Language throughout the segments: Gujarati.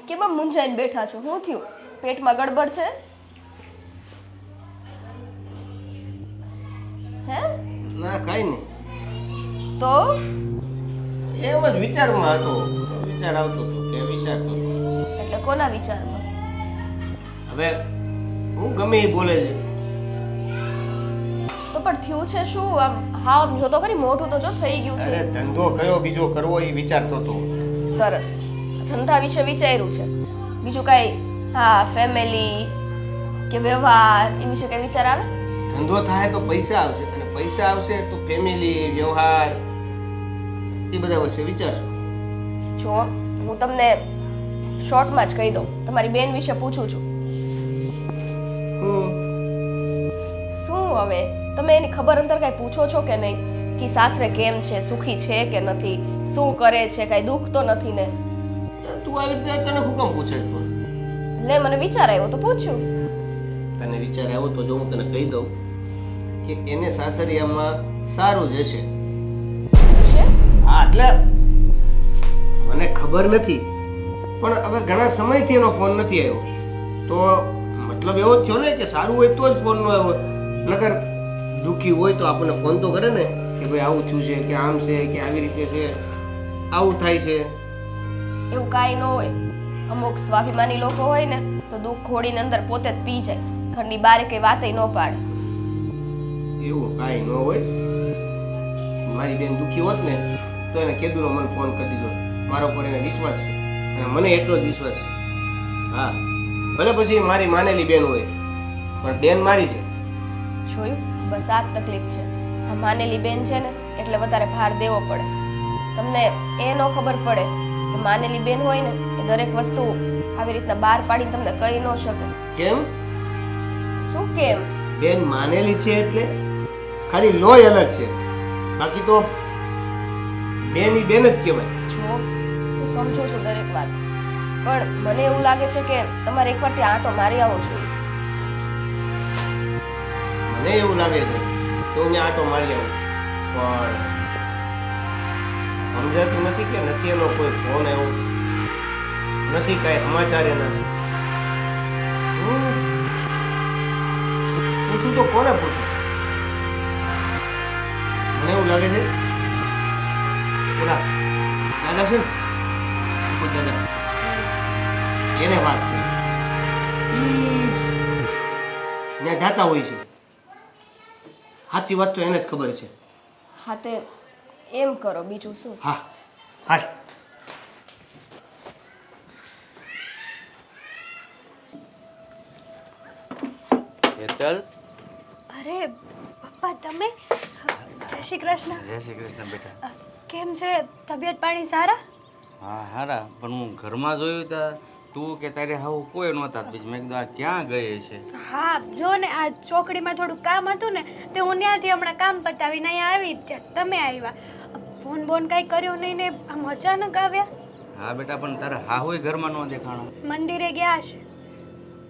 કેમ આમ મૂંઝાઈને બેઠા છો? શું થયું? પેટમાં ગડબડ છે? હે? ના કાંઈ નહીં. તો એમ જ વિચારમાં હતો. વિચાર આવતો હતો કે વિચારતો હતો. એટલે કોના વિચારમાં? હવે હું ગમે એ બોલે છે. તો પણ થયું છે શું? આમ હા જો તો ખરી, મોઢું તો જો થઈ ગયું અરે છે. ધંધો કયો બીજો કરવો એ વિચારતો હતો. સરસ. ધંધા વિશે વિચાર્યું છે. બીજું કઈ? હા, ફેમિલી કે વ્યવહાર એ વિશે કઈ વિચાર આવે? ધંધો થાય તો પૈસા આવશે અને પૈસા આવશે તો ફેમિલી વ્યવહાર એ બધા વિશે વિચારશું. જો હું તમને શોર્ટમાં જ કહી દઉં, તમારી બેન વિશે પૂછું છું. હું શું હવે તમે એની ખબર અંતર કઈ પૂછો છો કે નહીં? કે સાસરે કેમ છે, સુખી છે કે નથી, શું કરે છે, કઈ દુઃખ તો નથી ને? તું આવી રીતે અચાનક હું કેમ પૂછે છે પણ? લે, મને વિચાર આવ્યો તો પૂછ્યું. તને વિચાર આવ્યો તો જો હું તને કહી દઉં કે એને સાસરિયામાં સારું જ હશે. છે? હા એટલે મને ખબર નથી પણ હવે ઘણા સમયથી એનો ફોન નથી આવ્યો તો મતલબ એવો જ થયો ને કે સારું હોય તો જ ફોન ન આવ્યો. નકર દુઃખી હોય તો આપણને ફોન તો કરે ને કે ભાઈ આવું થયું છે કે આમ છે કે આવી રીતે છે, આવું થાય છે. એવું કાંઈ ન હોય. અમુક સ્વાભિમાની લોકો હોય ને તો દુઃખ ઘોડીને અંદર પોતે જ પી જાય, ઘરની બારે કઈ વાતય ન પાડે. એવું કાંઈ ન હોય. મારી બેન દુઃખી હોત ને તો એને કેદુનો મને ફોન કરી દીધો. મારા ઉપર એને વિશ્વાસ છે અને મને એટલો જ વિશ્વાસ છે. હા ભલે પછી મારી માનેલી બેન હોય પણ બેન મારી છે. જોયું? બસ આ જ તકલીફ છે. આ માનેલી બેન છે ને એટલે વધારે ભાર દેવો પડે. તમને એ ન ખબર પડે કે માનેલી બેન હોય ને એ દરેક વસ્તુ આવી રીતના બહાર પાડીને તમને કહી ન શકે. કેમ? શું કેમ? બેન માનેલી છે એટલે ખાલી લોહી અલગ છે, બાકી તો બેન ઈ બેન જ કહેવાય. જો હું સમજુ છું દરેક વાત, પણ મને એવું લાગે છે કે તમારે એકવાર ત્યાં આંટો મારી આવવો જોઈએ. મને એવું લાગે છે કે હું ત્યાં આંટો મારી આવું પણ સમજાતું નથી કે નથી એનો કોઈ ફોન આવ્યો, નથી કાંઈ સમાચાર એના. હું પૂછું તો કોને પૂછું? મને એવું લાગે છે ઓલા દાદા છે ને, કોઈ દાદા એને વાત કરી ઈ ત્યાં જાતા હોય છે. સાચી વાત તો એને જ ખબર છે. હા તે એમ કરો, બીજું શું? હા હાલ. હેતલ, અરે પપ્પા તમે? જય શ્રી કૃષ્ણ. જય શ્રી કૃષ્ણ બેટા. કેમ છે? તબિયત પાણી સારા? હા હારા, પણ હું ઘરમાં જોયું તો તું કે તારે હાવ કોઈ નહોતા. પછી મેં કીધું આ ક્યાં ગઈ છે? હા જો ને, આ ચોકડીમાં થોડું કામ હતું ને તે હું ત્યાંથી હમણાં કામ પતાવીને અહીંયા આવી ત્યાં તમે આવ્યા. ફોન બોન કાંઈ કર્યો નહીં ને આમ અચાનક આવ્યા? હા બેટા, પણ તારે હાહોય ઘરમાં ન દેખાણો. મંદિરે ગયા છે.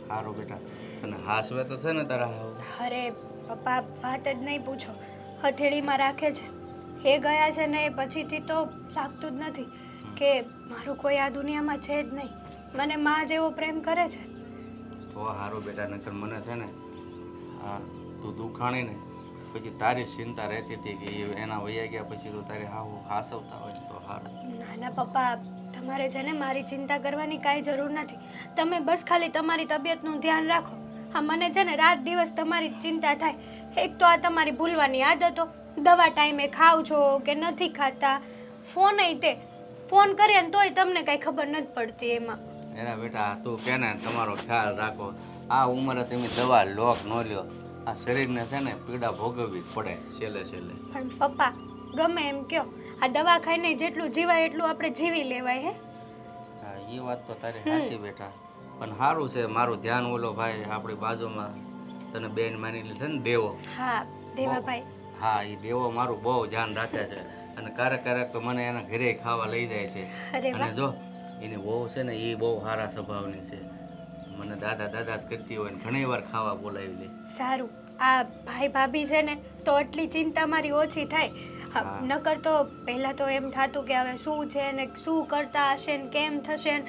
સારું બેટા, અને હાસવે તો છે ને તારા હાવ? અરે પપ્પા વાત જ નહીં પૂછો, હથેળીમાં રાખે છે. એ ગયા છે ને એ પછીથી તો લાગતું જ નથી કે મારું કોઈ આ દુનિયામાં છે જ નહીં. મને માં જેવો પ્રેમ કરે છે. તો સારું બેટા, નકર મને છે ને હા તું દુખાણી ને પછી તારી ચિંતા રહેતી હતી કે એના વૈયા ગયા પછી તો તારે હાવ હાસવતા હોય તો સારું. ના ના પપ્પા, તમારે છે ને મારી ચિંતા કરવાની કાંઈ જરૂર નથી. તમે બસ ખાલી તમારી તબિયતનું ધ્યાન રાખો. હા મને છે ને રાત દિવસ તમારી ચિંતા થાય. એક તો આ તમારી ભૂલવાની આદતો, દવા ટાઈમે ખાવ છો કે નથી ખાતા, ફોન તે ફોન કરીએ ને તોય તમને કાંઈ ખબર નથી પડતી એમાં. એના બેટા તું કે ને તમારો ખ્યાલ રાખો. આ ઉંમરે તમે દવા લોક ન લ્યો, આ શરીરને છે ને પીડા ભોગવવી જ પડે છેલ્લે છેલ્લે. પણ પપ્પા ગમે એમ કયો, આ દવા ખાઈને જેટલું જીવાય એટલું આપણે જીવી લેવાય. હે હા એ વાત તો તારી હાચી બેટા, પણ સારું છે મારું ધ્યાન ઓલો ભાઈ આપણી બાજુમાં તને બેન માની છે ને દેવો. હા દેવાભાઈ. હા એ દેવો મારું બહુ ધ્યાન રાખે છે અને ક્યારેક ક્યારેક તો મને એના ઘરે ખાવા લઈ જાય છે. અરે અને વાહ. જો એની વહુ છે ને એ બહુ સારા સ્વભાવની છે. મને દાદા દાદા જ કરતી હોય ને ઘણી વાર ખાવા બોલાવી લે. સારું, આ ભાઈ ભાભી છે ને તો આટલી ચિંતા મારી ઓછી થાય. હા. નકર તો પહેલા તો એમ થાતું કે હવે શું છે ને શું કરતા હશે ને કેમ થશે ને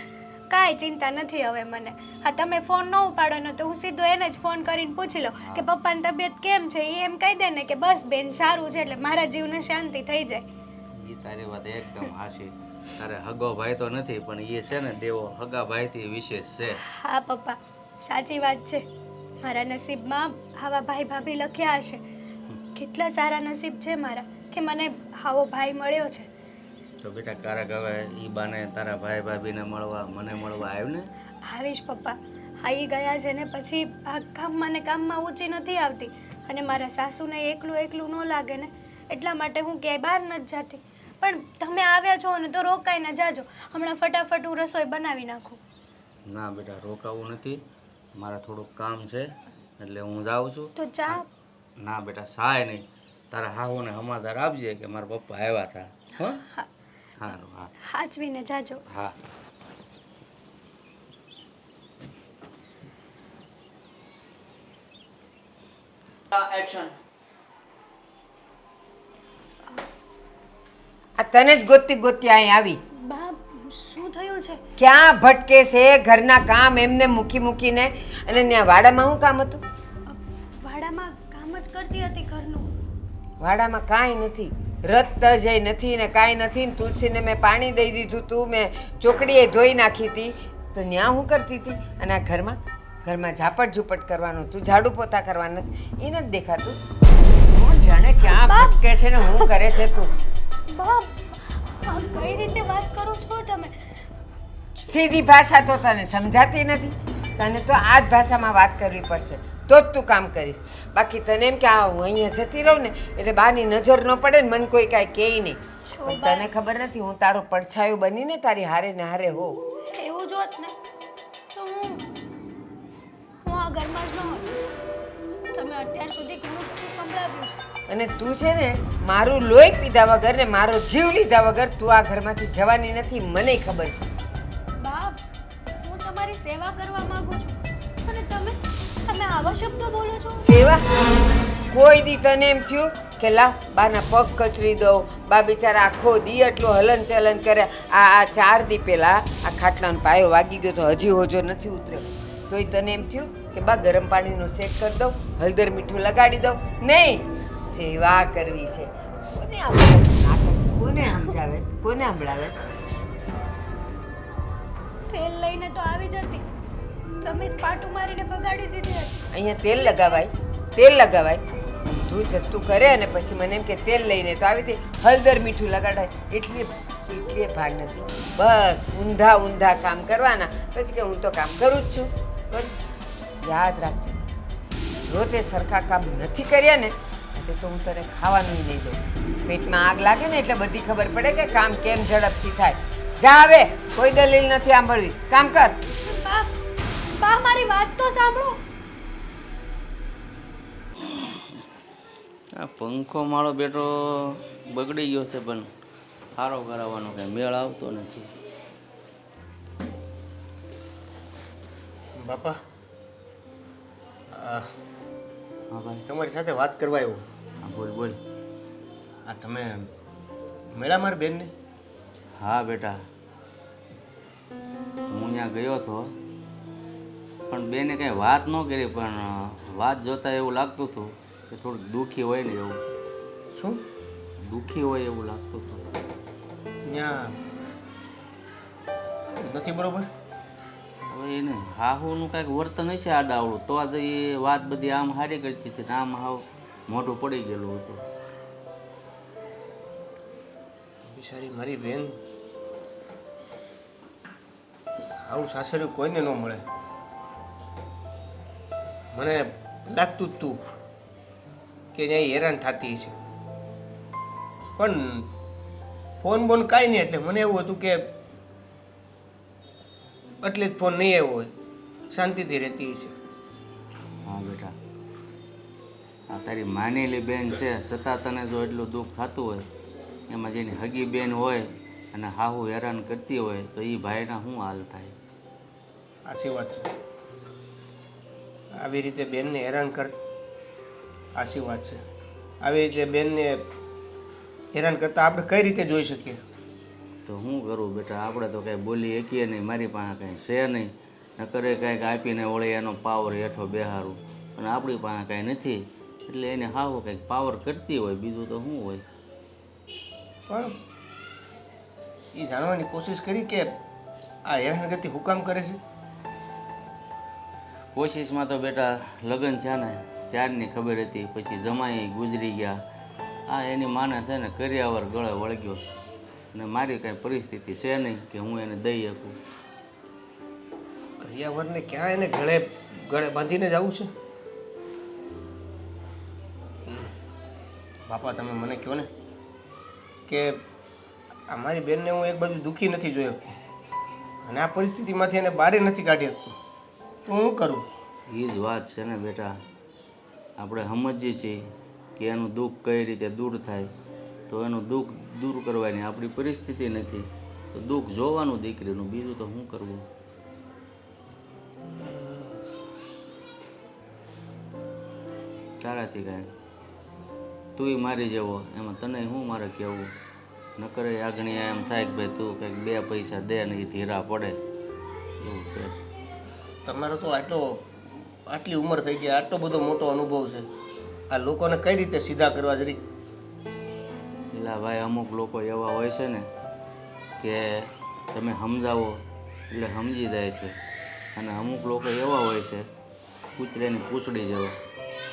કાંઈ ચિંતા નથી હવે મને. હા, તમે ફોન ન ઉપાડો ને તો હું સીધો એને જ ફોન કરીને પૂછી લઉં કે પપ્પાની તબિયત કેમ છે. એ એમ કહી દે ને કે બસ બેન સારું છે, એટલે મારા જીવને શાંતિ થઈ જાય. એ તારી વાત એકદમ હાચી. તારે હગો ભાઈ તો નથી, પણ એ છે ને દેવો હગા ભાઈથી વિશેષ છે. હા પપ્પા, સાચી વાત છે. મારા નસીબમાં આવા ભાઈ ભાભી લખ્યા હશે. કેટલા સારા નસીબ છે મારા કે મને આવો ભાઈ મળ્યો છે. તો બેટા કારક હવે ઈ બાને તારા ભાઈ ભાભીને મળવા મને મળવા આવ્યું ને? આવીશ પપ્પા. આવી ગયા છે ને પછી આ કામમાં ને કામમાં ઊંચી નથી આવતી, અને મારા સાસુને એકલું એકલું ન લાગે ને એટલા માટે હું ક્યાંય બહાર નથી જતી. પણ તમે આવ્યા છો ને તો રોકાઈને જાજો. હમણાં ફટાફટ હું રસોઈ બનાવી નાખું. ના બેટા, રોકાવું નથી, મારે થોડુંક કામ છે એટલે હું જાઉં છું. તો ચા? ના બેટા, સાય નહીં. તારા હાહુને હમાદાર આપજે કે મારા પપ્પા આવ્યા હતા. હો? સારું. હા, હાચવીને જાજો. હા. એક્શન. આ તને જ ગોતી ગોતી અહીં આવી. બા, શું થયું છે? ક્યાં ભટકે છે? ઘરના કામ એમને મૂકી મૂકીને, અને ત્યાં વાડામાં શું કામ હતું? વાડામાં કામ જ કરતી હતી ઘરનું. વાડામાં કાંઈ નથી, રત જઈ નથી ને કાંઈ નથી ને તુલસીને મેં પાણી દઈ દીધું તું, મેં ચોકડીએ ધોઈ નાખી હતી, તો ત્યાં હું કરતી હતી? અને આ ઘરમાં ઝાપટ ઝૂપટ કરવાનું, તું ઝાડુ પોતા કરવાના એ નથી દેખાતું? કોણ જાણે ક્યાં ભટકે છે ને શું કરે છે તું? બા, આ કઈ રીતે વાત કરો છો તમે? સીધી ભાષા તો તને સમજાતી નથી. તને તો આ જ ભાષામાં વાત કરવી પડશે તો જ તું કામ કરીશ. બાકી તને એમ કે આ હું અહીંયા જતી રહું ને એટલે બાની નજર ન પડે ને મને કોઈ કાંઈ કહે નહીં. પણ તને ખબર નથી, હું તારો પડછાયો બનીને તારી હારે ને હારે હો. એવું જ હોત ને તો હું આ ઘરમાં જ ન હોત. તમે અત્યાર સુધી ઘણું બધું સંભળાવ્યું છે, અને તું છે ને મારું લોહી પીધા વગર ને મારો જીવ લીધા વગર તું આ ઘરમાંથી જવાની નથી, મને ખબર છે. બા, હું તમારી સેવા કરવા માંગુ છું અને તમે આવા શબ્દો બોલો છો? સેવા? કોઈ દી તને એમ થયું કે લા બાના પગ કચરી દઉં? બા બિચારા આખો દી એટલું હલન ચલન કરે. આ 4 દી પહેલા આ ખાટલાનો પાયો વાગી ગયો તો હજી હોજો નથી ઉતર્યો. તોય તને એમ થયું કે બા ગરમ પાણીનો શેક કરી દઉં, હળદર મીઠું લગાડી દઉં? નહીં, સેવા કરવી છે. કોને કોને સમજાવે છે? કોને સંભળાવે છે? તેલ લઈને તો આવી જતી, તમે જ પાટું મારીને બગાડી દીધી હતી. અહીંયા તેલ લગાવાય. તું જતું કરે અને પછી મને એમ કે તેલ લઈને તો આવી હતી, હળદર મીઠું લગાડાય. એટલી ભાન નથી. બસ ઊંધા કામ કરવાના, પછી કે હું તો કામ કરું જ છું. પણ યાદ રાખજે, જો તે સરખા કામ નથી કર્યા ને તો હું તને ખાવાનું નહીં દઉં. પેટમાં આગ લાગે ને એટલે બધી ખબર પડે કે કામ કેમ ઝડપથી થાય. જા હવે, કોઈ દલીલ નથી સાંભળવી, કામ કર. બા, મારી વાત તો સાંભળો. આ પંખો મારો બેટો બગડી ગયો છે, પણ સારો કરાવવાનો કંઈ મેળ આવતો નથી. બાપા, હા ભાઈ. તમારી સાથે વાત કરવા આવ્યો. હા, બોલ. આ તમે મળ્યા મારી બેનને? હા બેટા, હું ત્યાં ગયો હતો, પણ બેને કંઈ વાત ન કરી, પણ વાત જોતાં એવું લાગતું હતું કે થોડુંક દુઃખી હોય ને એવું. શું દુઃખી હોય એવું લાગતું હતું. ત્યાં નથી બરોબર? હવે એને હાહુનું કાંઈક વર્તન હશે આડાવડું, તો આ એ વાત બધી આમ હારી કરતી હતી ને આમ હાવ મોઢું પડી ગયેલું હતું. બિચારી મારી બેન, આવું સાસરિયું કોઈને ન મળે. મને લાગતું જ તું કે અહીંયા હેરાન થતી છે, પણ ફોન બોન કાંઈ નહીં. એટલે મને એવું હતું કે એટલે જ ફોન નહીં આવ્યો હોય, શાંતિથી રહેતી છે. હા બેટા, આ તારી માનેલી બેન છે, છતાં તને જો એટલું દુઃખ થતું હોય, એમાં જેની હગી બેન હોય અને હાહુ હેરાન કરતી હોય તો એ ભાઈના શું હાલ થાય? આશી વાત છે. આવી રીતે બેનને હેરાન કર, આશી વાત છે. આવી રીતે બેનને હેરાન કરતાં આપણે કઈ રીતે જોઈ શકીએ? તો શું કરું બેટા, આપણે તો કાંઈ બોલી શકીએ નહીં, મારી પાસે કાંઈ છે નહીં, નકરે કાંઈક આપીને વળી એનો પાવર હેઠો બેહારું, અને આપણી પાસે કાંઈ નથી, એટલે એને હાવ કંઈક પાવર કરતી હોય, બીજું તો શું હોય. પણ એ જાણવાની કોશિશ કરી કે આ હેરાનગતિ હું કામ કરે છે. કોશિશમાં તો બેટા લગ્ન છે ને ત્યારની ખબર હતી, પછી જમાઈ ગુજરી ગયા, આ એની માને છે ને કર્યાવર ગળે વળગ્યો છે, અને મારી કાંઈ પરિસ્થિતિ છે નહીં કે હું એને દઈ શકું. કરિયાવરને ક્યાં એને ગળે ગળે બાંધીને જવું છે. બાપા તમે મને કહો ને કે આ મારી બેનને હું એક બાજુ દુઃખી નથી જોઈ શકતો, અને આ પરિસ્થિતિમાંથી એને બહાર નથી કાઢી શકતો, તો હું કરું. એ જ વાત છે ને બેટા, આપણે સમજીએ છીએ કે એનું દુઃખ કઈ રીતે દૂર થાય, તો એનું દુઃખ દૂર કરવાની આપણી પરિસ્થિતિ નથી, તો દુઃખ જોવાનું દીકરીનું, બીજું તો શું કરવું. તારાથી કાંઈ તુંય મારી જેવો, એમાં તને શું મારે કહેવું. નકરે આગળ એમ થાય કે ભાઈ તું કંઈક 2 પૈસા દે ને એ ધીરા પડે, એવું છે. તમારો તો આટલી ઉંમર થઈ ગઈ, આટલો બધો મોટો અનુભવ છે, આ લોકોને કઈ રીતે સીધા કરવા જરી. એટલે ભાઈ અમુક લોકો એવા હોય છે ને કે તમે સમજાવો એટલે સમજી જાય છે, અને અમુક લોકો એવા હોય છે કૂતરાની પૂંછડી જેવા,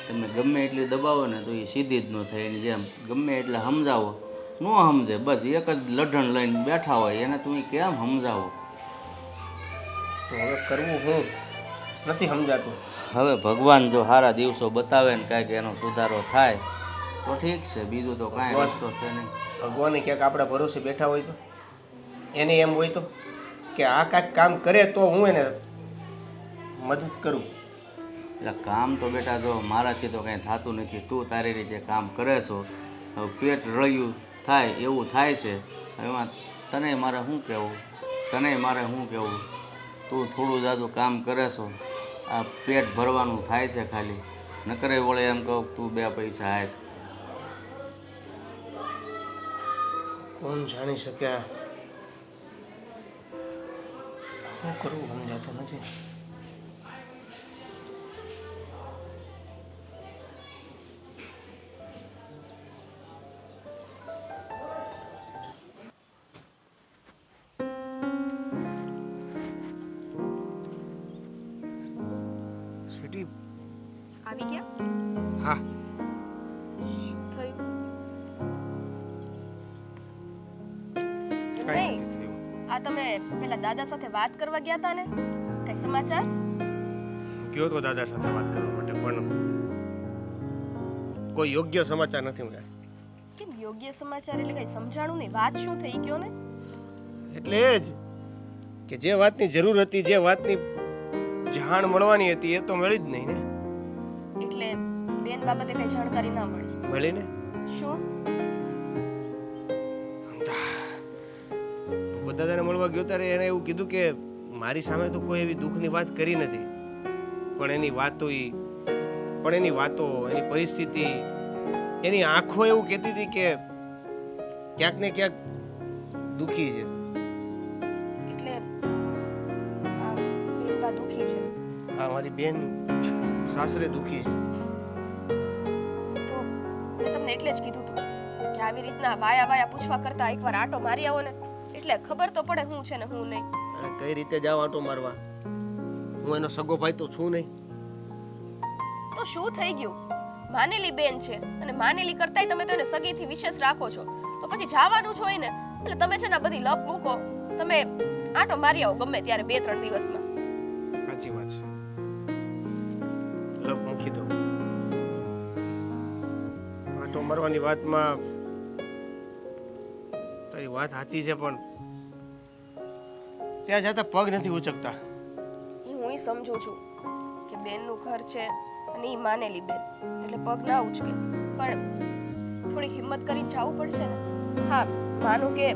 તમે ગમે એટલી દબાવો ને તો એ સીધી જ ન થાય, એની જેમ ગમે એટલે સમજાવો ન સમજે, બસ એક જ લઢણ લઈને બેઠા હોય, એને તમે કેમ સમજાવો. તો હવે કરવું હું નથી સમજાતું. હવે ભગવાન જો સારા દિવસો બતાવે ને કાંઈક એનો સુધારો થાય તો ઠીક છે, બીજું તો કાંઈ રસ્તો છે નહીં. ભગવાને ક્યાંક આપણા ભરોસે બેઠા હોય તો એને એમ હોય તો કે આ કાંઈક કામ કરે તો હું એને મદદ કરું. એટલે કામ તો બેટા જો મારાથી તો કાંઈ થતું નથી, તું તારી રીતે કામ કરે છો, હવે પેટ રળિયું થાય એવું થાય છે, એમાં તને મારે શું કહેવું, તું થોડું જાદું કામ કરે છો, આ પેટ ભરવાનું થાય છે ખાલી, નકરે વળે એમ કહું તું 2 પૈસા આપ. કોણ જાણી શકે શું કરવું સમજાતું નથી. સ્વીટી આવી ગયા? હા થયું? કઈ નહીં, નથી થયું. આ તમે પેલા દાદા સાથે વાત કરવા ગયા હતા ને, કઈ સમાચાર? ગયો તો દાદા સાથે વાત કરવા માટે, પણ કોઈ યોગ્ય સમાચાર નથી મળ્યા. કેમ યોગ્ય સમાચાર એટલે કઈ સમજાણું નહીં, વાત શું થઈ ગયો ને? એટલે એ જ કે જે વાતની જરૂર હતી, જે વાતની જાણ મળવાની હતી, એ તો મળી જ નહીં ને. એટલે બેન બાબતે કઈ જાણકારી ના મળી? મળી ને. શું? દાદાને મળવા ગયો ત્યારે એણે એવું કીધું કે મારી સામે તો કોઈ એવી દુઃખની વાત કરી નથી, પણ એની વાતો, એની પરિસ્થિતિ, એની આંખો એવું કહેતી હતી કે ક્યાંક ને ક્યાંક દુઃખી છે. એટલે આ બેનબા દુખી છે? હા, મારી બેન સાસરે દુઃખી છે. તો મેં તમને એટલે જ કીધું હતું કે આવી રીતના વાયા પૂછવા કરતા એકવાર આટો મારી આવો ને, એટલે ખબર તો પડે હું છે ને હું નહીં. અને કઈ રીતે જાવ આટો મારવા? હું એનો સગો ભાઈ તો છું નહીં. તો શું થઈ ગયું? માનેલી બેન છે, અને માનેલી કરતાંય તમે તો એને સગીથી વિશેષ રાખો છો, તો પછી જવાનું જ હોય ને. એટલે તમે છે ને બધી લપ મૂકો, તમે આટો મારી આવો ગમે ત્યારે 2-3 દિવસમાં. સાચી વાત છે, લપ મૂકી દો. આટો મારવાની વાતમાં તારી વાત સાચી છે, પણ ત્યાં જતા પગ નથી ઉચકતા. એ હું સમજુ છું કે બેનનું ઘર છે અને એ માનેલી બેન, એટલે પગ ના ઉચકે, પણ થોડીક હિંમત કરીને જવું પડશે ને. હા, માનું કે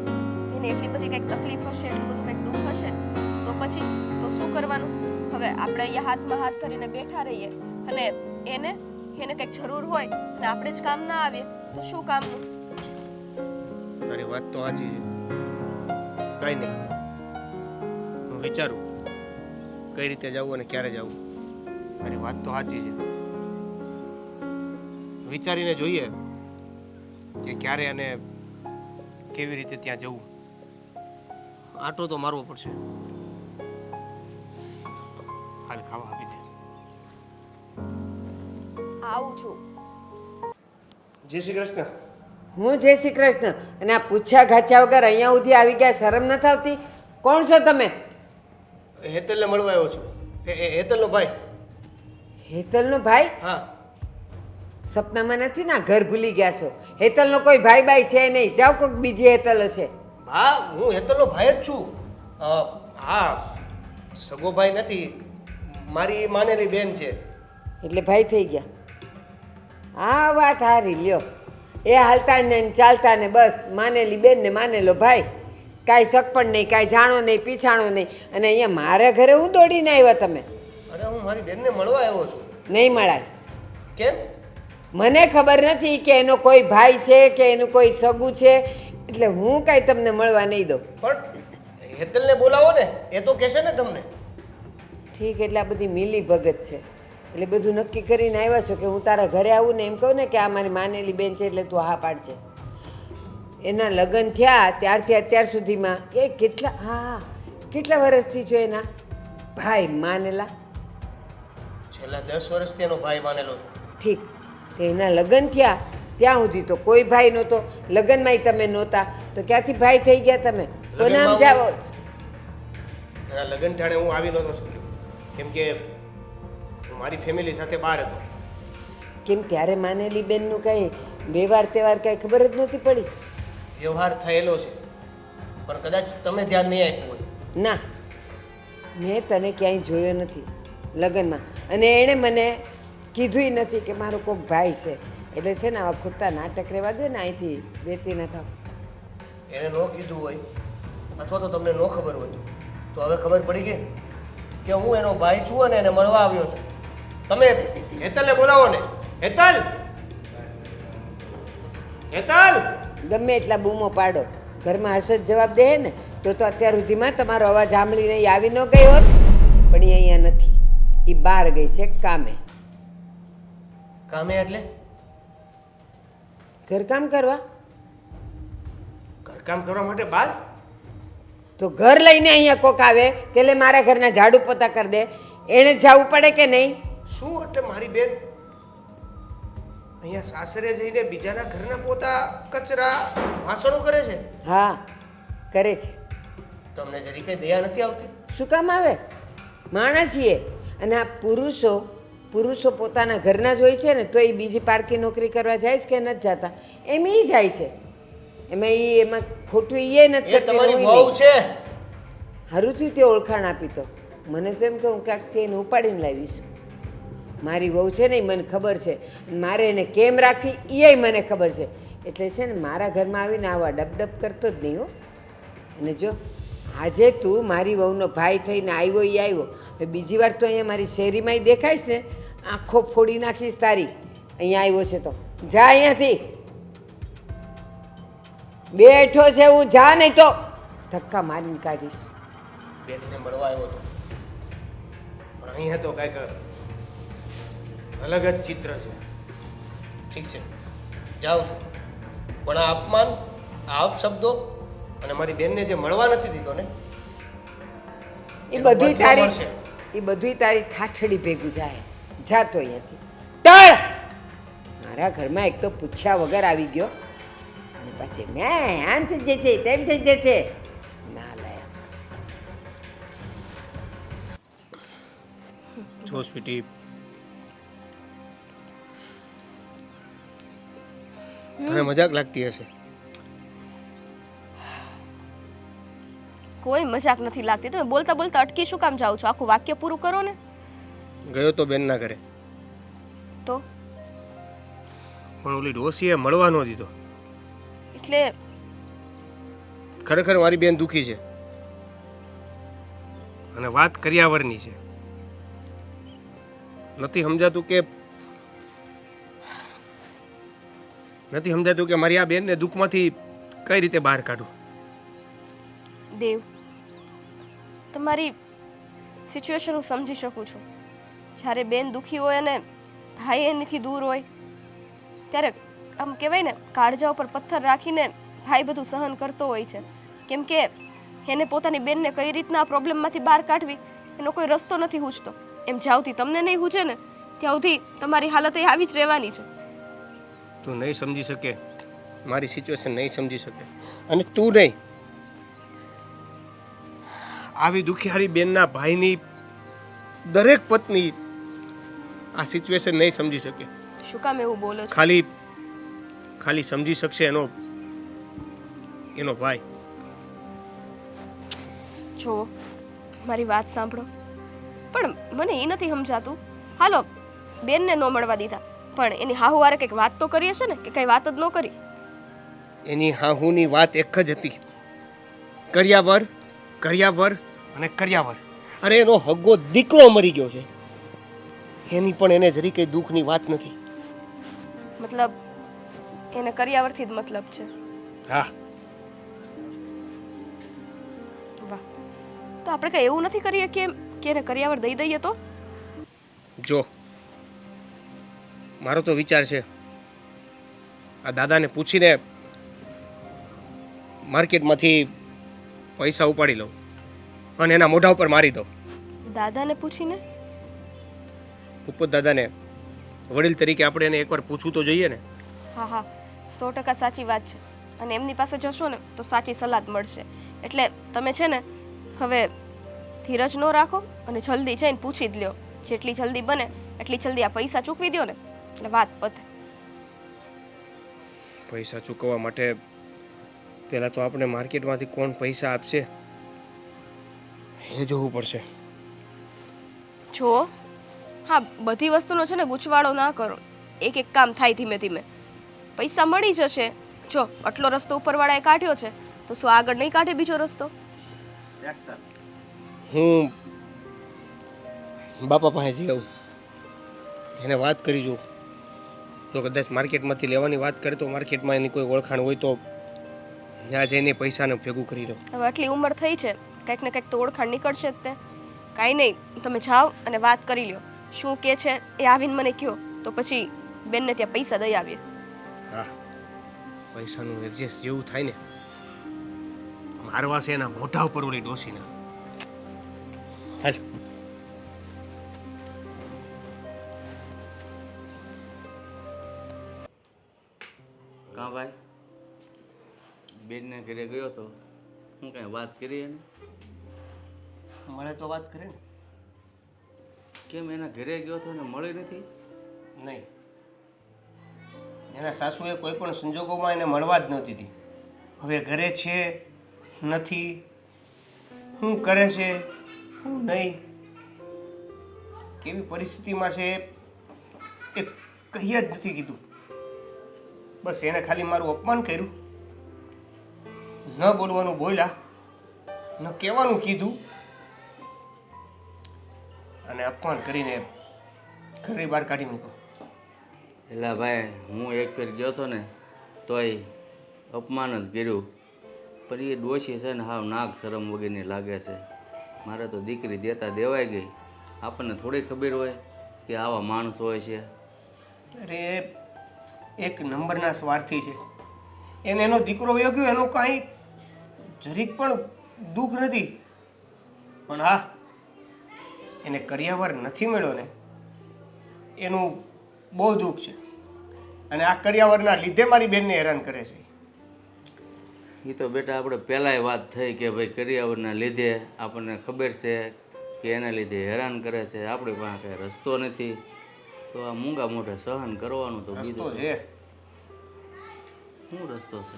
એને એટલી બધી કંઈક તકલીફ હશે, એટલું બધું કંઈક દુઃખ હશે, તો પછી તો શું કરવાનું? હવે આપણે અહીંયા હાથમાં હાથ કરીને બેઠા રહીએ, અને એને કંઈક જરૂર હોય અને આપણે જ કામ ના આવીએ તો શું કામનું? તારી વાત તો સાચી છે, કંઈ નહીં, હું વિચારું કઈ રીતે જવું અને ક્યારે જવું. મારી વાત તો સાચી છે, વિચારીને જોઈએ કે ક્યારે અને કેવી રીતે ત્યાં જવું. આટો તો મારવો પડશે. હાલ ખાવા આપી દે. આવું છું. જય શ્રી કૃષ્ણ. હું જય શ્રી કૃષ્ણ. અને આ પૂછ્યા ગાચ્યા વગર અહીંયા સુધી આવી ગયા, શરમ નથી આવતી? કોણ છો તમે? હેતલને મળવા આવ્યો છું. હેતલનો ભાઈ. હેતલનો ભાઈ? હા. સપનામાં નથી ના ઘર ભૂલી ગયા છો? હેતલનો કોઈ ભાઈ બાઈ છે નહીં, જાઓ કોઈક બીજી હેતલ હશે. હા, હું હેતલનો ભાઈ જ છું. હા, સગો ભાઈ નથી, મારી માનેલી બેન છે. એટલે ભાઈ થઈ ગયા? આ વાત હારી લ્યો. એ હાલતા ને ચાલતા ને બસ માનેલી બેન ને માનેલો ભાઈ, કાંઈ શક પણ નહીં, કાંઈ જાણો નહીં, પીછાણો નહીં. અને અહીંયા મારા ઘરે હું દોડીને આવ્યા તમે? અરે હું મારી બેનને મળવા આવ્યો છું. નહીં મળાય. કેમ? મને ખબર નથી કે એનો કોઈ ભાઈ છે કે એનું કોઈ સગું છે, એટલે હું કાંઈ તમને મળવા નહીં દઉં. પણ હેતલને બોલાવો ને, એ તો કહેશે ને તમને. ઠીક, એટલે આ બધી મિલી ભગત છે. એટલે બધું નક્કી કરીને આવ્યા છો કે હું તારા ઘરે આવું ને એમ કહું ને કે આ મારી માનેલી બેન છે એટલે તું હા પાડજે. એના લગ્ન થયા ત્યારથી અત્યાર સુધીમાં એ કેટલા વર્ષથી છો એના ભાઈ માનેલા? છેલ્લા 10 વર્ષથી એનો ભાઈ માનેલો છે. ઠીક, તો એના લગ્ન થયા ત્યાં સુધી તો કોઈ ભાઈ નહોતો, લગ્નમાંય તમે નહોતા, તો ક્યાંથી ભાઈ થઈ ગયા તમે? કોને આમ જાઓ? એના લગ્ન ટાણે હું આવી નહોતો શક્યો, કેમ કે હું મારી ફેમિલી સાથે બહાર હતો. કેમ ત્યારે માનેલી બેનનું કંઈ વ્યવહાર તહેવાર કંઈ ખબર જ નહોતી પડી? વ્યવહાર થયેલો છે, પણ કદાચ તમે ધ્યાન નહીં આપ્યું હોય. ના, મેં તને ક્યાંય જોયો નથી લગ્નમાં, અને એણે મને કીધુંય નથી કે મારો કોઈક ભાઈ છે. એટલે છે ને આવા ખોટા નાટક રહેવા દો ને, અહીંથી વેતી ન થાવ. એને ન કીધું હોય અથવા તો તમને ન ખબર હોય તો હવે ખબર પડી ગઈ કે હું એનો ભાઈ છું અને એને મળવા આવ્યો છું. તમે હેતલને બોલાવો ને. હેતલ, હેતલ! ગમે એટલા બૂમો પાડો, ઘરમાં હશે જ જવાબ દે ને તો અત્યાર સુધીમાં તમારો અવાજ સાંભળીને એ આવી ન ગઈ હોત. પણ એ અહીંયા નથી, એ બહાર ગઈ છે કામે. કામે એટલે? ઘરકામ કરવા. ઘરકામ કરવા માટે બહાર? તો ઘર લઈને અહીંયા કોક આવે કે લે મારા ઘરના ઝાડુ પોતા કરી દે, એણે જવું પડે કે નહીં? શું એટલે મારી બેન અહીંયા સાસરે જઈને બીજાના ઘરના પોતા, કચરા, વાસણો કરે છે? હા, કરે છે. તમને જરી કઈ દયા નથી આવતી? શું કામ આવે? માણસ છીએ. અને આ પુરુષો પોતાના ઘરના જ હોય છે ને, તો એ બીજી પારકી નોકરી કરવા જાય છે કે નથી જતા? એમ એ જાય છે. એમાં ખોટું એ નથી એ તમારી વહુ છે. હારું થયું તે ઓળખાણ આપી. તો મને તો એમ કે હું ક્યાંકથી એને ઉપાડીને લાવીશ. મારી વહુ છે ને એ મને ખબર છે, મારે એને કેમ રાખવી એ મને ખબર છે. એટલે છે ને મારા ઘરમાં આવીને આવા ડબડબ કરતો જ નહીં હો. અને જો આજે તું મારી વહુનો ભાઈ થઈને આવ્યો એ આવ્યો, બીજી વાર તો અહીંયા મારી શેરીમાં દેખાઈશ ને આંખો ફોડી નાખીશ તારી. અહીંયા આવ્યો છે તો જા અહીંયાથી. બેઠો છે હું, જા નહીં તો ધક્કા મારીને કાઢીશ. બેનને મળવા આવ્યો હતો, પણ અહીંયા તો કાંઈક અલગ જ ચિત્ર છે. ઠીક છે, જાઉં છું, પણ આ અપમાન, આ અપશબ્દો અને મારી બેનને જે મળવા નથી દીધો ને, એ બધું મળશે. તારી ઠાઠડી ભેગું જાય. જાતો અહીંયાથી ટળ. મારા ઘરમાં એક તો પૂછ્યા વગર આવી ગયો, અને પછી મેં આમ થઈ જશે તેમ થઈ જશે. ના લાયક. જો સ્વીટી, તને મજાક લાગતી હશે. કોઈ મજાક નથી લાગતી. તમે બોલતા બોલતા અટકી શું કામ જાઓ છો? આખું વાક્ય પૂરું કરો ને. ગયો તો બેનના ઘરે, તો પણ ઓલી ડોસીએ મળવા ન દીધો. એટલે ખરેખર મારી બેન દુખી છે અને વાત કર્યાવરની છે. નથી સમજાતું કે મારી આ બેનને દુઃખમાંથી કઈ રીતે બહાર કાઢું. દેવ, તમારી સિચ્યુએશન હું સમજી શકું છું. જ્યારે બેન દુઃખી હોય અને ભાઈ એનાથી દૂર હોય ત્યારે આમ કહેવાય ને, કાળજા ઉપર પથ્થર રાખીને ભાઈ બધું સહન કરતો હોય છે. કેમ કે એને પોતાની બેનને કઈ રીતના આ પ્રોબ્લેમમાંથી બહાર કાઢવી એનો કોઈ રસ્તો નથી સૂચતો. એમ જ્યાં સુધી તમને નહીં સૂચે ને ત્યાં સુધી તમારી હાલત એ આવી જ રહેવાની છે. તું નહીં સમજી શકે, મારી સિચ્યુએશન નહીં સમજી શકે, અને તું નહીં આવી દુખિયારી બેનના ભાઈની દરેક પત્ની આ સિચ્યુએશન નહીં સમજી શકે. શું કામ એવું બોલો છો? ખાલી સમજી શકશે એનો ભાઈ. જો મારી વાત સાંભળો, પણ મને એ નથી સમજાતું. હાલો, બેનને ન મળવા દીધા, પણ એની હાહુવારે કંઈક વાત તો કરી હશે ને, કે કંઈ વાત જ ન કરી? એની હાહુની વાત એક જ હતી, કર્યાવર અને કર્યાવર. અરે એનો હગ્ગો દીકરો મરી ગયો છે, એની પણ એને જરી કઈ દુઃખની વાત નથી. મતલબ એને કર્યાવરથી જ મતલબ છે? હા. વાહ, તો આપણે કઈ એવું નથી કરીએ કે એને કર્યાવર દઈ દઈએ તો? જો મારો તો વિચાર છે, આ દાદાને પૂછીને માર્કેટમાંથી પૈસા ઉપાડી લઉં અને એના મોઢા ઉપર મારી દઉં. દાદાને પૂછીને? ભૂપત દાદાને વડીલ તરીકે આપણે એને એકવાર પૂછવું તો જોઈએ ને. હા હા, 100% સાચી વાત છે. અને એમની પાસે જશો ને તો સાચી સલાહ મળશે. એટલે તમે છે ને હવે ધીરજ ન રાખો અને જલ્દી જઈને પૂછી જ લ્યો. જેટલી જલ્દી બને એટલી જલ્દી આ પૈસા ચૂકવી દો ને એટલે વાત પતે. પૈસા ચૂકવવા માટે પહેલાં તો આપણે માર્કેટમાંથી કોણ પૈસા આપશે એ જોવું પડશે. જો હા, બધી વસ્તુનો છે ને ગૂંચવાડો ના કરો. એક એક કામ થાય ધીમે ધીમે. પૈસા મળી જશે. જો આટલો રસ્તો ઉપરવાળાએ કાઢ્યો છે તો શું આગળ નહીં કાઢે બીજો રસ્તો? હું બાપા પાસે જઈ આવું, એને વાત કરી જોઉં. જો કદાચ માર્કેટમાંથી લેવાની વાત કરે તો માર્કેટમાં એની કોઈ ઓળખાણ હોય તો ત્યાં જઈને પૈસાને ભેગું કરી દો. હવે આટલી ઉંમર થઈ છે, કંઈક ને કંઈક તો ઓળખાણ નીકળશે જ તે. કાંઈ નહીં, તમે જાઓ અને વાત કરી લ્યો. શું કે છે એ આવીને મને કહો, તો પછી બેનને ત્યાં પૈસા દઈ આવીએ. હા, પૈસાનું એડજસ્ટ જેવું થાય ને, મારવા છે એના મોઢા ઉપર ઓલી ડોસીના. હાલ. કાં ભાઈ, બેનને ઘરે ગયો તો હું કાંઈ વાત કરી એને? મળે તો વાત કરે ને. કેમ એના ઘરે ગયો તો ને મળી નથી? નહીં, એના સાસુએ કોઈ પણ સંજોગોમાં એને મળવા જ નહોતી દીધી. હવે ઘરે છે નથી, શું કરે છે શું નહીં, કેવી પરિસ્થિતિમાં છે એ કહી જ નથી કીધું. બસ એણે ખાલી મારું અપમાન કર્યું, ન બોલવાનું બોલ્યા, ન કહેવાનું કીધું, અને અપમાન કરીને ઘરની બહાર કાઢી મૂક્યો. એટલે ભાઈ, હું એક ફેર ગયો હતો ને તોય અપમાન જ કર્યું. પણ એ ડોશી છે ને હાવ નાક શરમ વગરની લાગે છે. મારે તો દીકરી દેતા દેવાઈ ગઈ. આપણને થોડી ખબર હોય કે આવા માણસ હોય છે. અરે એક નંબરના સ્વાર્થી છે. એને એનો દીકરો વયો ગયો એનું કાંઈ જરીક પણ દુઃખ નથી. પણ હા, એને કર્યાવર નથી મળ્યો ને એનું બહુ દુઃખ છે. અને આ કર્યાવરના લીધે મારી બેનને હેરાન કરે છે. એ તો બેટા આપણે પહેલાંય વાત થઈ કે ભાઈ કરિયાવરના લીધે આપણને ખબર છે કે એના લીધે હેરાન કરે છે. આપણી પાસે કાંઈ રસ્તો નથી, તો આ મૂંગા મોઢે સહન કરવાનું. તો રસ્તો બીજું છે, શું રસ્તો છે?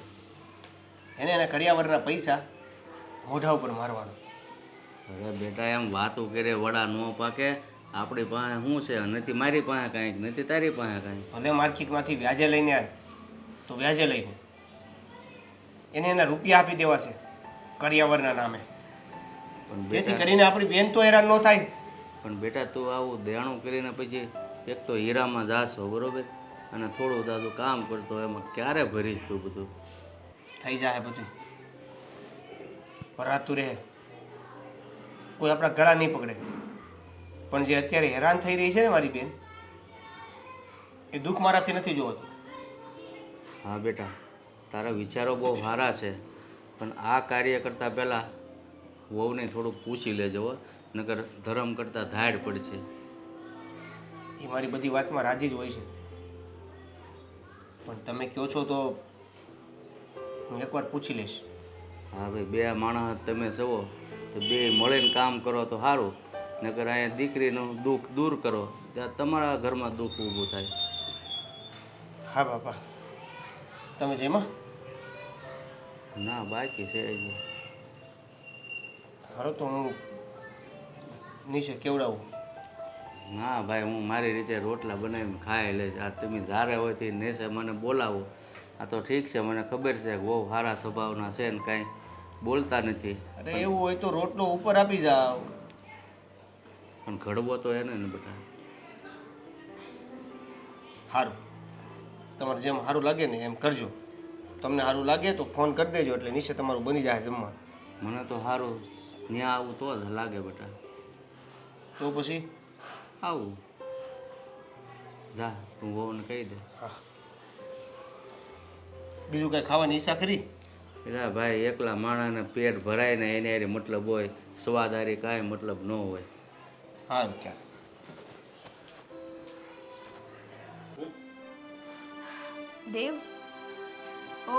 એને એના કર્યાવરના પૈસા મોઢા ઉપર મારવાનો. અરે બેટા, એમ વાતું કરે વડા ન પાકે. આપણી પાસે શું છે? નથી મારી પાસે કાંઈક, નથી તારી પાસે કાંઈક. ભલે માર્કેટમાંથી વ્યાજે લઈને આવે તો વ્યાજે લઈને એને એના રૂપિયા આપી દેવા છે કર્યાવરના નામે, પણ જેથી બેટા, કરીને આપણી બેન તો હેરાન ન થાય. પણ બેટા તું આવું દેણું કરીને પછી એક તો હીરામાં જાશો, બરોબર, અને થોડું દાદું કામ કરતો, એમાં ક્યારે ભરીશ તું બધું? થઈ જાય બધું. ભરાતું રહે, કોઈ આપણા ગળા નહીં પકડે. પણ જે અત્યારે હેરાન થઈ રહી છે ને મારી બેન, એ દુઃખ મારાથી નથી જોવાતું. હા બેટા, તારા વિચારો બહુ સારા છે, પણ આ કાર્ય કરતાં પહેલાં વહુને થોડુંક પૂછી લેજો હો, નકર ધર્મ કરતાં ધાડ પડશે. એ મારી બધી વાતમાં રાજી જ હોય છે, પણ તમે કહો છો તો હું એકવાર પૂછી લઈશ. હા ભાઈ, બે માણસ તમે છો તો બે મળીને કામ કરો તો સારું, નકર અહીંયા દીકરીનું દુઃખ દૂર કરો ત્યાં તમારા ઘરમાં દુઃખ ઊભું થાય. હા બાપા, તમે જેમાં ના બાકી છે હજી. હારો તો હું નીચે કેવડાવું. ના ભાઈ, હું મારી રીતે રોટલા બનાવીને ખાઈ લઈશ. આ તમે જ્યારે હોય તે નેસે મને બોલાવો. આ તો ઠીક છે, મને ખબર છે કે બહુ સારા સ્વભાવના છે ને કાંઈ બોલતા નથી. અરે એવું હોય તો રોટલો ઉપર આપી જાઓ. પણ ઘડવો તો એને ને બેટા. સારું, તમારે જેમ સારું લાગે ને એમ કરજો. તમને સારું લાગે તો ફોન કરી દેજો, એટલે નીચે તમારું બની જાય જમવા. મને તો સારું ત્યાં આવું તો જ લાગે બેટા. તો પછી આવું જા, તું વહુને કહી દે. હા, બીજું કાંઈ ખાવાની ઈચ્છા ખરી? એટલે ભાઈ, એકલા માણાને પેટ ભરાય ને એને હારે મતલબ હોય, સ્વાદારી કાંઈ મતલબ ન હોય. સારું, ચાલ. દેવ, ઓ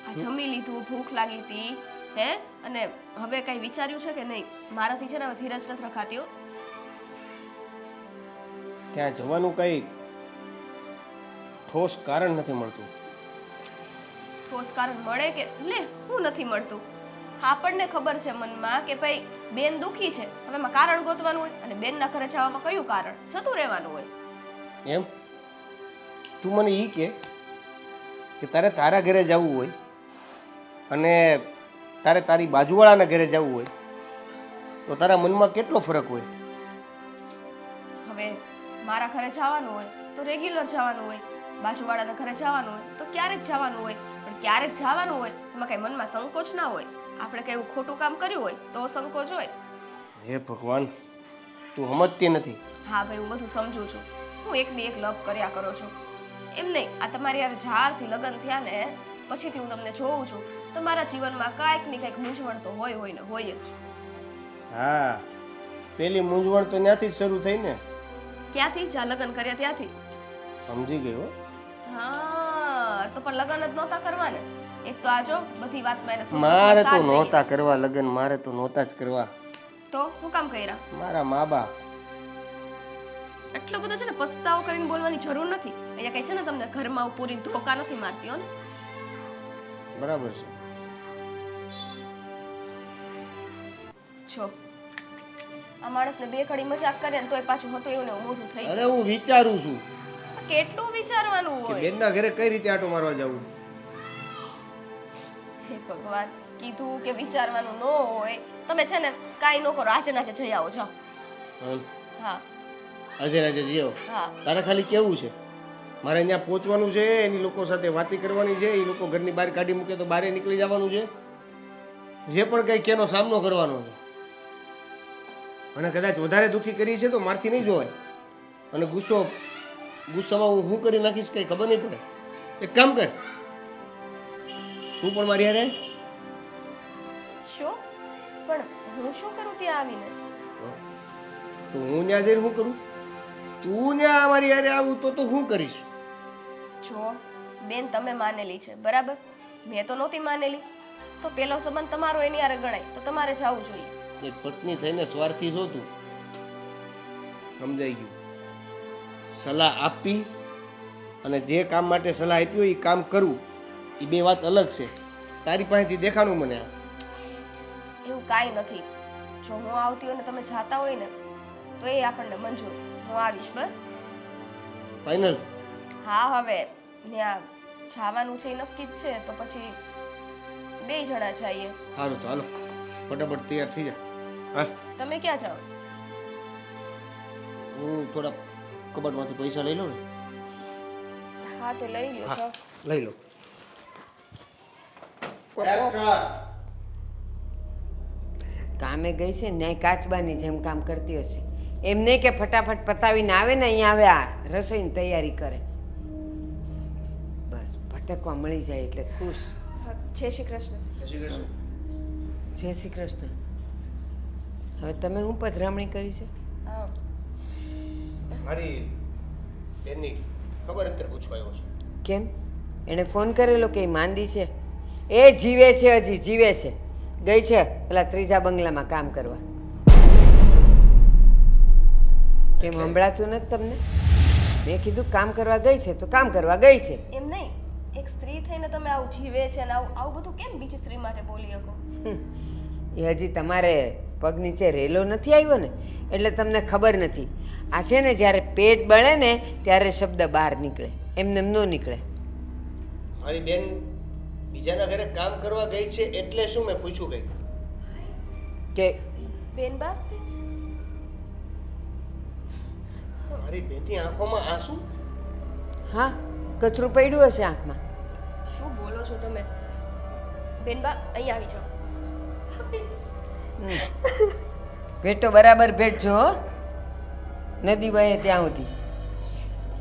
આ જમી લીધું, ભૂખ લાગી હતી હે? અને હવે કઈ વિચાર્યું છે કે નહીં? મારાથી છે ને હવે ધીરજ નથી રખાતી હો. ત્યાં જવાનું કંઈ ઠોસ કારણ નથી મળતું. ઠોસ કારણ મળે કે લે, હું નથી મળતું. આપણને ખબર છે મનમાં કે ભાઈ બેન દુખી છે, હવે એમાં કારણ ગોતવાનું હોય, અને બેનના ઘરે જવામાં કયું કારણ? જતું રહેવાનું હોય. એમ તું મને એ કે તારે તારા ઘરે જવું હોય અને તારે તારી બાજુવાળાના ઘરે જવું હોય તો તારા મનમાં કેટલો ફરક હોય? હવે મારા ઘરે જવાનું હોય તો રેગ્યુલર જવાનું હોય, બાજુવાળાના ઘરે જવાનું હોય તો ક્યારેક જવાનું હોય. પણ ક્યારેક જવાનું હોય એમાં કઈ મનમાં સંકોચ ના હોય. આપણે કઈ એવું ખોટું કામ કર્યું હોય તો સંકોચ હોય. હે ભગવાન, તું સમજતી નથી. હા ભાઈ, હું બધું સમજુ છું. હું એકની એક લવ કર્યા કરો છું એમ નહીં. આ તમારી યાર જ્યારથી લગ્ન થયા ને પછીથી હું તમને જોઉં છું, તમારા જીવનમાં કાંઈક ને કાંઈક મૂંઝવણ તો હોય ને હોય જ. હા, પેલી મૂંઝવણ તો ત્યાંથી જ શરૂ થઈ ને. ક્યાંથી? જ્યાં લગ્ન કર્યા ત્યાંથી. સમજી ગયો. હા, તો પણ લગ્ન જ નહોતા કરવા ને. એક તો આજો બધી વાતમાં એને સુંદર મારે તો સાથ દઈએ. નહોતા કરવા લગ્ન, મારે તો નહોતા જ કરવા. તો હું કામ કર્યા? મારા મા બાપ. એટલો બધો છે ને પસ્તાવો કરીને બોલવાની જરૂર નથી. અહીંયા કઈ છે ને તમને ઘરમાં પૂરી ધોકા નથી મારતી હો ને. બરાબર છે. જો આ માણસને બે ઘડી મજાક કરે ને તોય પાછું હતું એવું ને એવું મોઢું થઈ અરે હું વિચારું છું જાય. કેટલું વિચારવાનું કે હોય? બેનના ઘરે કઈ રીતે આટો મારવા જવું. હે ભગવાન, કીધું કે વિચારવાનું ન હોય. તમે છે ને કાઈ ન કરો, આજે નાચે જઈ આવો જાઓ. હા આજે રાજે જીઓ. હા, તારે ખાલી કેવું છે, મારે અહીંયા પહોંચવાનું છે, એની લોકો સાથે વાતી કરવાની છે, એ લોકો ઘરની બહાર કાઢી મૂકે તો બહાર નીકળી જવાનું છે, જે પણ કંઈ કેનો સામનો કરવાનો છે. અને કદાચ વધારે દુઃખી કરી છે તો મારથી નહીં જોવાય. અને ગુસ્સામાં હું શું કરી નાખીશ કંઈ ખબર નહીં પડે. એક કામ કર, તું પણ મારી હારે. શું? પણ હું શું કરું ત્યાં આવીને? તો હું ત્યાં જઈને શું કરું? તું ત્યાં અમારી હારે આવું તો હું કરીશ? જો બેન, તમે માનેલી છે બરાબર, મેં તો નહોતી માનેલી. તો પેલો સંબંધ તમારો એની હારે ગણાય તો તમારે જવું જોઈએ. એક પત્ની થઈને સ્વાર્થી છો તું. સમજાઈ ગયું. સલાહ આપી અને જે કામ માટે સલાહ આપી હોય એ કામ કરવું, એ બે વાત અલગ છે. તારી પાસેથી દેખાણું મને. એવું કાંઈ નથી. જો હું આવતી હોય ને તમે જાતા હોય ને તો એ આપણને મંજૂર. હું આવીશ બસ. ફાઇનલ? હા, હવે ત્યાં જવાનું છે એ નક્કી જ છે તો પછી બે જણા જઈએ. સારું, તો હાલો ફટાફટ તૈયાર થઈ જા. હાલ, તમે ક્યાં જાઓ? હું થોડા કબાટમાંથી પૈસા લઈ લઉં ને. હા, તે લઈ લ્યો છો. લઈ લો. કામે ગઈ છે ને કાચબાની જેમ કામ કરતી હશે. એમ નહીં કે ફટાફટ પતાવીને આવે ને અહીંયા આવે આ રસોઈની તૈયારી કરે. બસ ભટકવા મળી જાય એટલે ખુશ. હા, જય શ્રી કૃષ્ણ. જય શ્રી કૃષ્ણ. જય શ્રી કૃષ્ણ. હવે તમે હું પધરામણી કરી છે? હા, મારી બેનની ખબર અંતર પૂછવા આવ્યો છું. કેમ એણે ફોન કરેલો કે એ માંદી છે? એ જીવે છે, હજી જીવે છે. ગઈ છે પેલા ત્રીજા બંગલામાં કામ કરવા. કેમ સંભળાતું નથી તમને? મેં કીધું કામ કરવા ગઈ છે તો કામ કરવા ગઈ છે. એમ નહીં, એક સ્ત્રી થઈને તમે આવું જીવે છે ને આવું બધું કેમ બીજી સ્ત્રી માટે બોલી શકો? એ હજી તમારે પગ નીચે રેલો નથી આવ્યો ને એટલે તમને ખબર નથી. આ છે ને જ્યારે પેટ બળે ને ત્યારે શબ્દ બહાર નીકળે, એમને એમ ન નીકળે. મારી બેન બીજાના ઘરે કામ કરવા ગઈ છે એટલે શું મેં પૂછ્યું ગઈ કે બેનબા, મારી બેનની આંખોમાં આંસુ. હા, કચરું પડ્યું હશે આંખમાં. શું બોલો છો તમે? બેનબા, અહીંયા આવી જાઓ. ભેટો બરાબર ભેટજો હો. નદી વહે ત્યાં સુધી.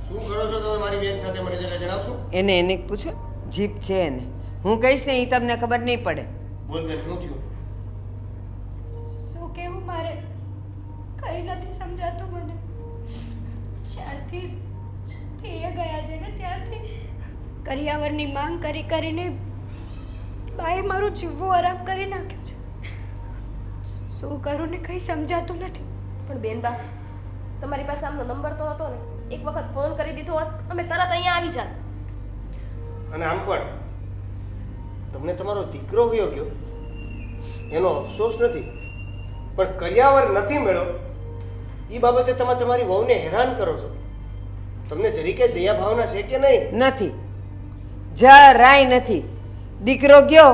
શું કરો છો તમે મારી બેન સાથે મને જરા જણાવશો? એને પૂછો, જીભ છે એને. હું કહીશ ને એ તમને ખબર નહીં પડે. બોલ બેન, શું થયું? શું કેવું મારે કંઈ નથી સમજાતું મને. જ્યારથી એ ગયા છે ને ત્યારથી કરિયાવરની માંગ કરી કરીને બાએ મારું જીવવું આરામ કરી નાખ્યું છે. શું કરું ને કંઈ સમજાતું નથી. પણ બેનબા, તમારી પાસે આમનો નંબર તો હતો ને? એક વખત ફોન કરી દીધો હોત, અમે તરત અહીંયા આવી જાત. અને આમ પણ તમને તમારો દીકરો વયો ગયો એનો અફસોસ નથી, પણ કરિયાવર નથી મળ્યો એ બાબતે તમે તમારી વહુને હેરાન કરો છો. તમને જરીકે દયા ભાવના છે કે નહીં? નથી, જરાય નથી. દીકરો ગયો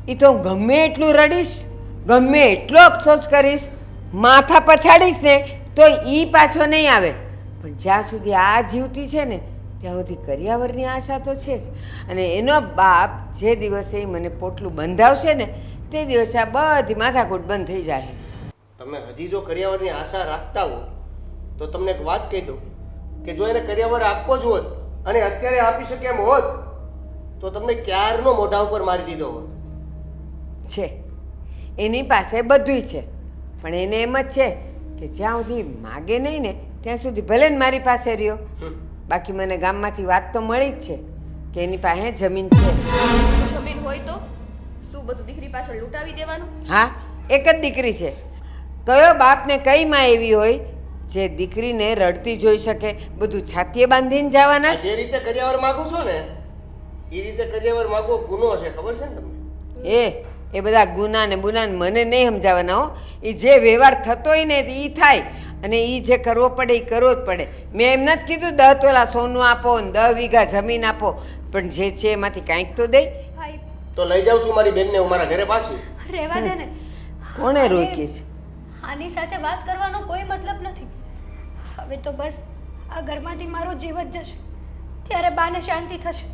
એ તો હું ગમે એટલું રડીશ, ગમે એટલો અફસોસ કરીશ, માથા પછાડીશ ને તો એ પાછો નહીં આવે. પણ જ્યાં સુધી આ જીવતી છે ને ત્યાં સુધી કરિયાવરની આશા તો છે જ. અને એનો બાપ જે દિવસે ઈ મને પોટલું બંધાવશે ને તે દિવસે આ બધી માથાકૂટ બંધ થઈ જાય. તમે હજી જો કરિયાવરની આશા રાખતા હો તો તમને એક વાત કહી દઉં કે જો એને કરિયાવર આપવો જ હોત અને અત્યારે આપી શકે એમ હોત તો તમને ક્યારનો મોઢા ઉપર મારી દીધો હોત. છે એની પાસે બધુંય છે, પણ એને એમ જ છે કે જ્યાં સુધી માગે નહીં ને ત્યાં સુધી ભલે ને મારી પાસે રહ્યો. બાકી મને ગામમાંથી વાત તો મળી જ છે કે એની પાસે જમીન છે. જમીન હોય તો શું બધું દીકરી પાછળ લૂંટાવી દેવાનું? હા, એક જ દીકરી છે. કયો બાપને કઈ માં એવી હોય જે દીકરીને રડતી જોઈ શકે? બધું છાતીએ બાંધીને જવાના છે? જે રીતે કરિયાવર માંગુ છો ને એ રીતે કરિયાવર માંગવો ગુનો છે, ખબર છે ને તમને? એ બધા ગુના ને બુના ને મને નહીં સમજાવવાના હો. એ જે વ્યવહાર થતો હોય ને એ થાય અને એ જે કરવો પડે એ કરવો જ પડે. મેં એમ નથી કીધું 10 તોલા સોનું આપો ને 10 વીઘા જમીન આપો, પણ જે છે એમાંથી કાંઈક તો દે. ભાઈ તો લઈ જાઉં છું મારી બેનને હું મારા ઘરે પાછી. રહેવા દે ને. કોણે રોકી છે? આની સાથે વાત કરવાનો કોઈ મતલબ નથી. હવે તો બસ આ ઘરમાંથી મારો જીવ જ જશે ત્યારે બાને શાંતિ થશે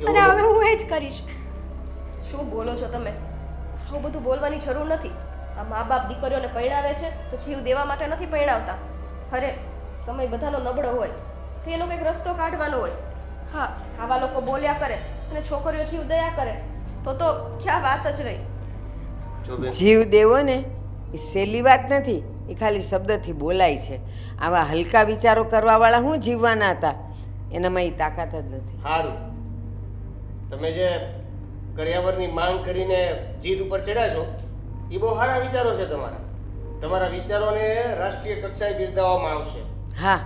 અને હવે હું એ જ કરીશ. શું બોલો છો તમે? આવું બધું બોલવાની જરૂર નથી. આ મા બાપ દીકરીઓને પરણાવે છે તો જીવ દેવા માટે નથી પરણાવતા. અરે સમય બધાનો નબળો હોય તો એનો કંઈક રસ્તો કાઢવાનો હોય. હા, આવા લોકો બોલ્યા કરે અને છોકરીઓ જીવ દયા કરે તો ક્યાં વાત જ રહી. જો બેન, જીવ દેવો ને એ સહેલી વાત નથી, એ ખાલી શબ્દથી બોલાય છે. આવા હલકા વિચારો કરવાવાળા શું જીવવાના હતા? એનામાં એ તાકાત જ નથી. સારું, તમે જે કરિયાવરની માંગ કરીને જીદ ઉપર ચડ્યા છો એ બહુ સારા વિચારો છે તમારા. તમારા વિચારોને રાષ્ટ્રીય કક્ષાએ બિરદાવવામાં આવશે. હા,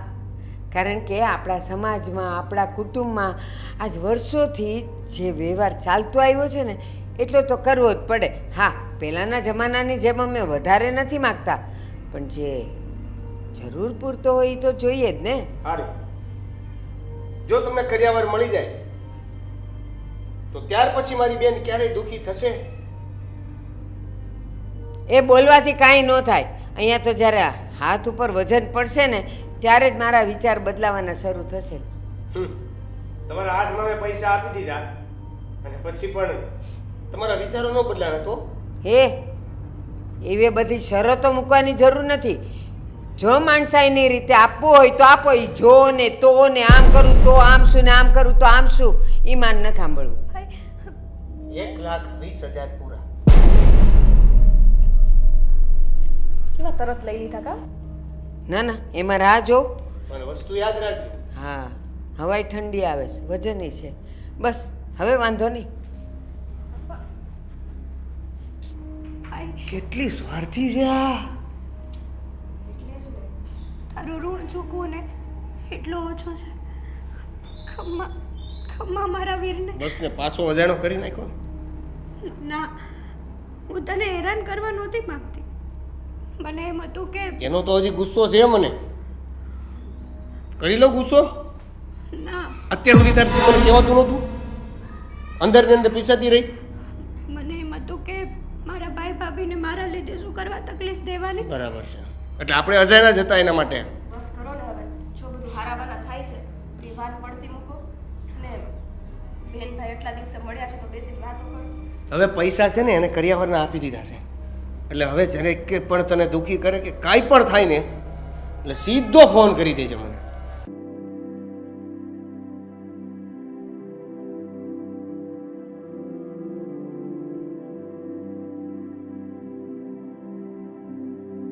કારણ કે આપણા સમાજમાં આપણા કુટુંબમાં આજ વર્ષોથી જે વ્યવહાર ચાલતો આવ્યો છે ને એટલો તો કરવો જ પડે. હા, પહેલાંના જમાનાની જેમ અમે વધારે નથી માગતા, પણ જે જરૂર પૂરતો હોય એ તો જોઈએ જ ને. સારું, જો તમને કરિયાવર મળી જાય તો ત્યાર પછી મારી બેન ક્યારેય દુઃખી થશે? એ બોલવાથી કાંઈ ન થાય. અહીંયા તો જ્યારે હાથ ઉપર વજન પડશે ને ત્યારે જ મારા વિચાર બદલાવાના શરૂ થશે. તમારા હાથમાં મેં પૈસા આપી દીધા અને પછી પણ તમારા વિચારો ન બદલાણા તો? હે, એવી બધી શરતો મૂકવાની જરૂર નથી. જો માણસાઈની રીતે આપવું હોય તો આપો. ઈ જો ને તો ને આમ કરું તો આમ શું ને આમ કરું તો આમ શું, એ માન ન સાંભળવું. ભાઈ 1,20,000 પૂરા. કેવા તરત લઈ લીધા કા? ના ના, એમાં રાહ જો. પણ વસ્તુ યાદ રાખજો. હા, હવાઈ ઠંડી આવે છે, વજનની છે. બસ હવે વાંધો નહીં. ભાઈ કેટલી સ્વાર્થી છે આ. તારું ઋણ ચૂકવું ને એટલો ઓછો છે. ખમ્મા ખમ્મા મારા વીરને. બસ ને પાછો અજાણો કરી નાખ્યો. ના, હું તને હેરાન કરવા નહોતી માંગતી. મને એમ હતું કે એનો તો હજી ગુસ્સો છે મને. કરી લો ગુસ્સો. ના, અત્યાર સુધી તારથી મને કહેવાતું નહોતું. અંદર ને અંદર પીસાતી રહી. મને એમ હતું કે મારા ભાઈ ભાભીને મારા લીધે શું કરવા તકલીફ દેવાની. બરાબર છે. એટલે આપણે અજાણ્યા જ હતા એના માટે. બસ કરો ને હવે. જો બધું હારાવાના થાય છે એ વાત પડતી મૂકો અને બેનભાઈ એટલા દિવસે મળ્યા છે તો બેસીને વાતો કરો. હવે પૈસા છે ને એને કરિયાવરના આપી દીધા છે. એટલે હવે જ્યારે કે પણ તને દુઃખી કરે કે કાંઈ પણ થાય ને એટલે સીધો ફોન કરી દેજે મને.